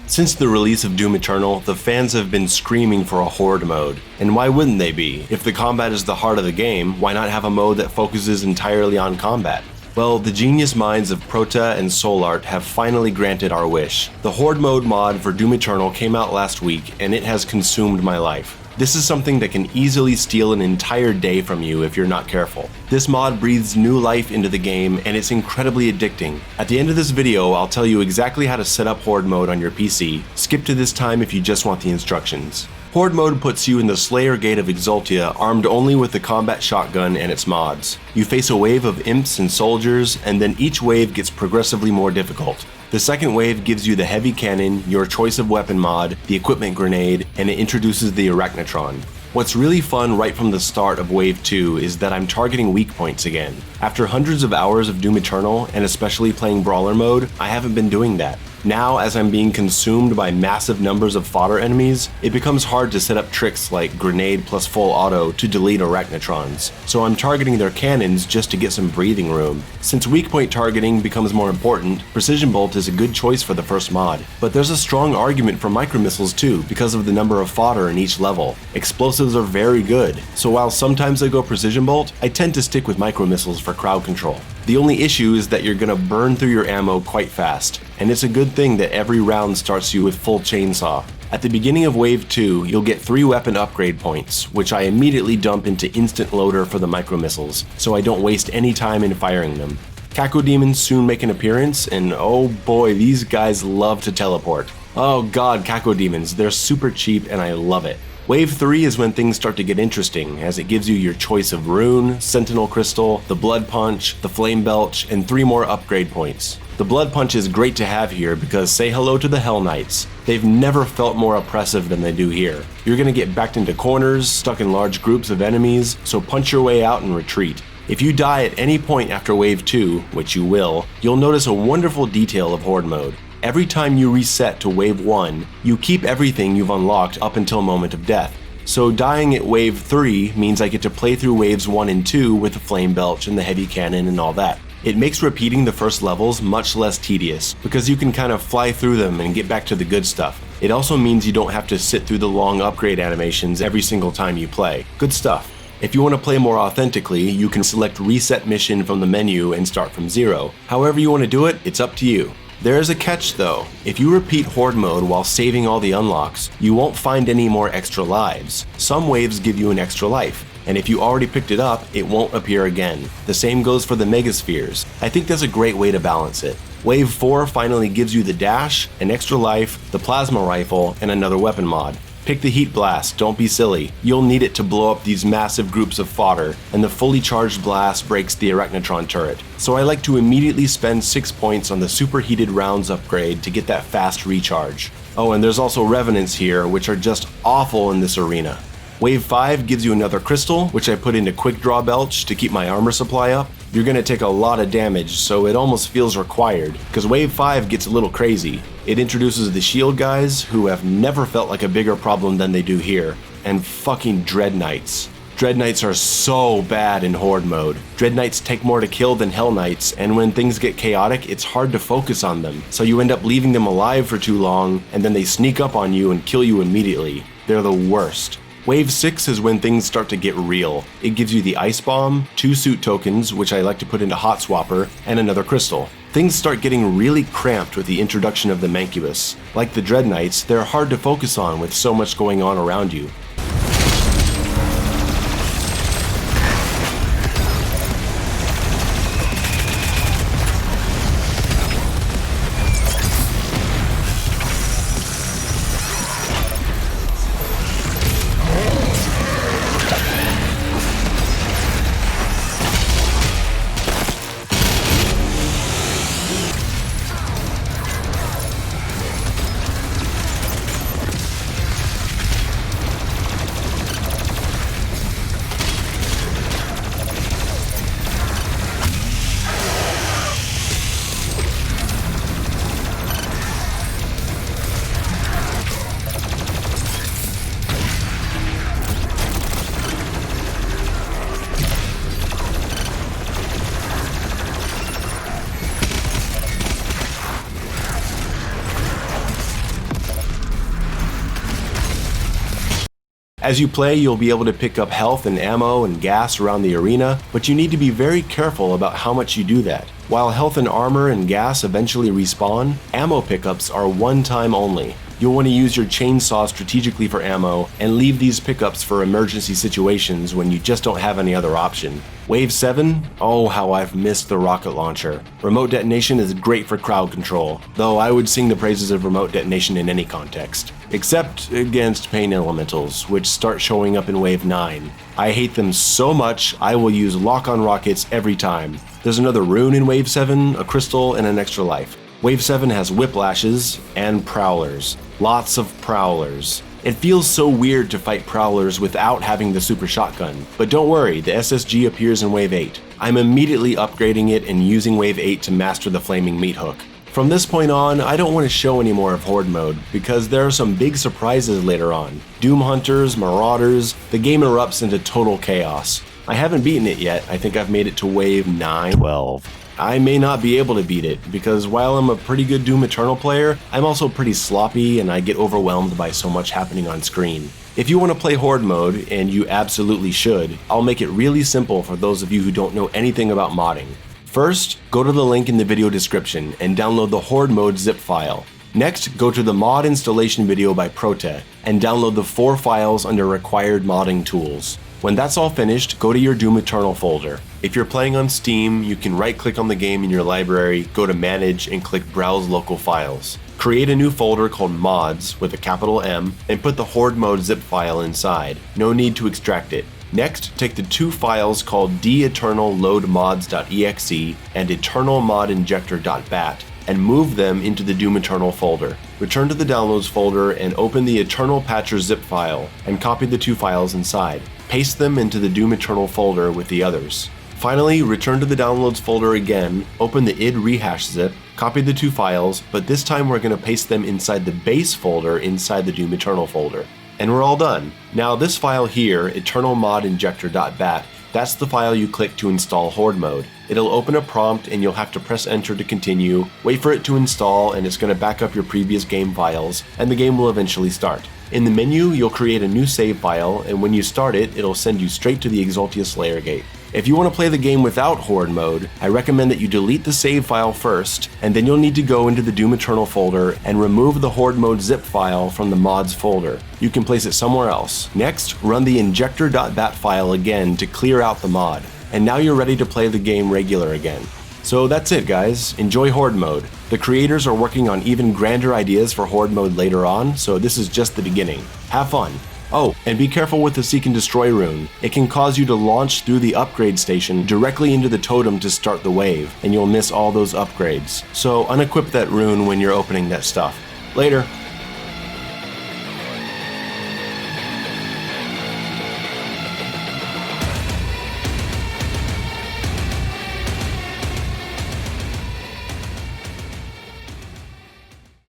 Since the release of Doom Eternal, the fans have been screaming for a Horde mode. And why wouldn't they be? If the combat is the heart of the game, why not have a mode that focuses entirely on combat? Well, the genius minds of Proteh and Solart have finally granted our wish. The Horde Mode mod for Doom Eternal came out last week, and it has consumed my life. This is something that can easily steal an entire day from you if you're not careful. This mod breathes new life into the game, and it's incredibly addicting. At the end of this video, I'll tell you exactly how to set up Horde Mode on your PC. Skip to this time if you just want the instructions. Horde Mode puts you in the Slayer Gate of Exultia, armed only with the combat shotgun and its mods. You face a wave of imps and soldiers, and then each wave gets progressively more difficult. The second wave gives you the heavy cannon, your choice of weapon mod, the equipment grenade, and it introduces the Arachnotron. What's really fun right from the start of Wave 2 is that I'm targeting weak points again. After hundreds of hours of Doom Eternal, and especially playing Brawler mode, I haven't been doing that. Now, as I'm being consumed by massive numbers of fodder enemies, it becomes hard to set up tricks like grenade plus full auto to delete Arachnotrons, so I'm targeting their cannons just to get some breathing room. Since weak point targeting becomes more important, Precision Bolt is a good choice for the first mod. But there's a strong argument for micromissiles too, because of the number of fodder in each level. Explosives are very good, so while sometimes I go Precision Bolt, I tend to stick with micromissiles for crowd control. The only issue is that you're gonna burn through your ammo quite fast, and it's a good thing that every round starts you with full chainsaw. At the beginning of Wave 2, you'll get 3 weapon upgrade points, which I immediately dump into instant loader for the micromissiles, so I don't waste any time in firing them. Cacodemons soon make an appearance, and oh boy, these guys love to teleport. Oh god, Cacodemons, they're super cheap and I love it. Wave 3 is when things start to get interesting, as it gives you your choice of Rune, Sentinel Crystal, the Blood Punch, the Flame Belch, and 3 more upgrade points. The Blood Punch is great to have here because say hello to the Hell Knights. They've never felt more oppressive than they do here. You're gonna get backed into corners, stuck in large groups of enemies, so punch your way out and retreat. If you die at any point after Wave 2, which you will, you'll notice a wonderful detail of Horde Mode. Every time you reset to Wave 1, you keep everything you've unlocked up until moment of death. So dying at Wave 3 means I get to play through Waves 1 and 2 with the Flame Belch and the Heavy Cannon and all that. It makes repeating the first levels much less tedious, because you can kind of fly through them and get back to the good stuff. It also means you don't have to sit through the long upgrade animations every single time you play. Good stuff. If you want to play more authentically, you can select Reset Mission from the menu and start from 0. However you want to do it, it's up to you. There is a catch though. If you repeat Horde Mode while saving all the unlocks, you won't find any more extra lives. Some waves give you an extra life, and if you already picked it up, it won't appear again. The same goes for the Megaspheres. I think that's a great way to balance it. Wave 4 finally gives you the dash, an extra life, the plasma rifle, and another weapon mod. Pick the Heat Blast, don't be silly. You'll need it to blow up these massive groups of fodder, and the fully charged blast breaks the Arachnotron turret. So I like to immediately spend 6 points on the Superheated Rounds upgrade to get that fast recharge. Oh, and there's also Revenants here, which are just awful in this arena. Wave 5 gives you another crystal, which I put into Quick Draw Belch to keep my armor supply up. You're gonna take a lot of damage, so it almost feels required, because Wave 5 gets a little crazy. It introduces the shield guys, who have never felt like a bigger problem than they do here, and fucking Dread Knights. Dread Knights are so bad in Horde Mode. Dread Knights take more to kill than Hell Knights, and when things get chaotic, it's hard to focus on them, so you end up leaving them alive for too long, and then they sneak up on you and kill you immediately. They're the worst. Wave 6 is when things start to get real. It gives you the Ice Bomb, 2 suit tokens, which I like to put into Hot Swapper, and another crystal. Things start getting really cramped with the introduction of the Mancubus. Like the Dread Knights, they're hard to focus on with so much going on around you. As you play, you'll be able to pick up health and ammo and gas around the arena, but you need to be very careful about how much you do that. While health and armor and gas eventually respawn, ammo pickups are one time only. You'll want to use your chainsaw strategically for ammo and leave these pickups for emergency situations when you just don't have any other option. Wave 7? Oh, how I've missed the rocket launcher. Remote detonation is great for crowd control, though I would sing the praises of remote detonation in any context. Except against pain elementals, which start showing up in Wave 9. I hate them so much, I will use lock-on rockets every time. There's another rune in Wave 7, a crystal, and an extra life. Wave 7 has whiplashes and prowlers. Lots of prowlers. It feels so weird to fight prowlers without having the super shotgun, but don't worry, the SSG appears in Wave 8. I'm immediately upgrading it and using Wave 8 to master the flaming meat hook. From this point on, I don't want to show any more of Horde Mode, because there are some big surprises later on. Doom Hunters, Marauders, the game erupts into total chaos. I haven't beaten it yet, I think I've made it to Wave 9, 12. I may not be able to beat it, because while I'm a pretty good Doom Eternal player, I'm also pretty sloppy and I get overwhelmed by so much happening on screen. If you want to play Horde Mode, and you absolutely should, I'll make it really simple for those of you who don't know anything about modding. First, go to the link in the video description and download the Horde Mode zip file. Next, go to the mod installation video by Proteh and download the 4 files under required modding tools. When that's all finished, go to your Doom Eternal folder. If you're playing on Steam, you can right-click on the game in your library, go to Manage, and click Browse Local Files. Create a new folder called Mods with a capital M and put the Horde Mode zip file inside. No need to extract it. Next, take the 2 files called deternalloadmods.exe and eternalmodinjector.bat and move them into the Doom Eternal folder. Return to the Downloads folder and open the Eternal Patcher zip file and copy the 2 files inside. Paste them into the Doom Eternal folder with the others. Finally, return to the Downloads folder again, open the id rehash zip, copy the 2 files, but this time we're going to paste them inside the base folder inside the Doom Eternal folder. And we're all done. Now this file here, eternalmodinjector.bat, that's the file you click to install Horde Mode. It'll open a prompt and you'll have to press enter to continue, wait for it to install, and it's going to back up your previous game files, and the game will eventually start. In the menu, you'll create a new save file, and when you start it, it'll send you straight to the Exaltia Slayer Gate. If you want to play the game without Horde Mode, I recommend that you delete the save file first, and then you'll need to go into the Doom Eternal folder and remove the Horde Mode zip file from the mods folder. You can place it somewhere else. Next, run the injector.bat file again to clear out the mod. And now you're ready to play the game regular again. So that's it, guys. Enjoy Horde Mode. The creators are working on even grander ideas for Horde Mode later on, so this is just the beginning. Have fun. Oh, and be careful with the Seek and Destroy rune. It can cause you to launch through the upgrade station directly into the totem to start the wave, and you'll miss all those upgrades. So unequip that rune when you're opening that stuff. Later.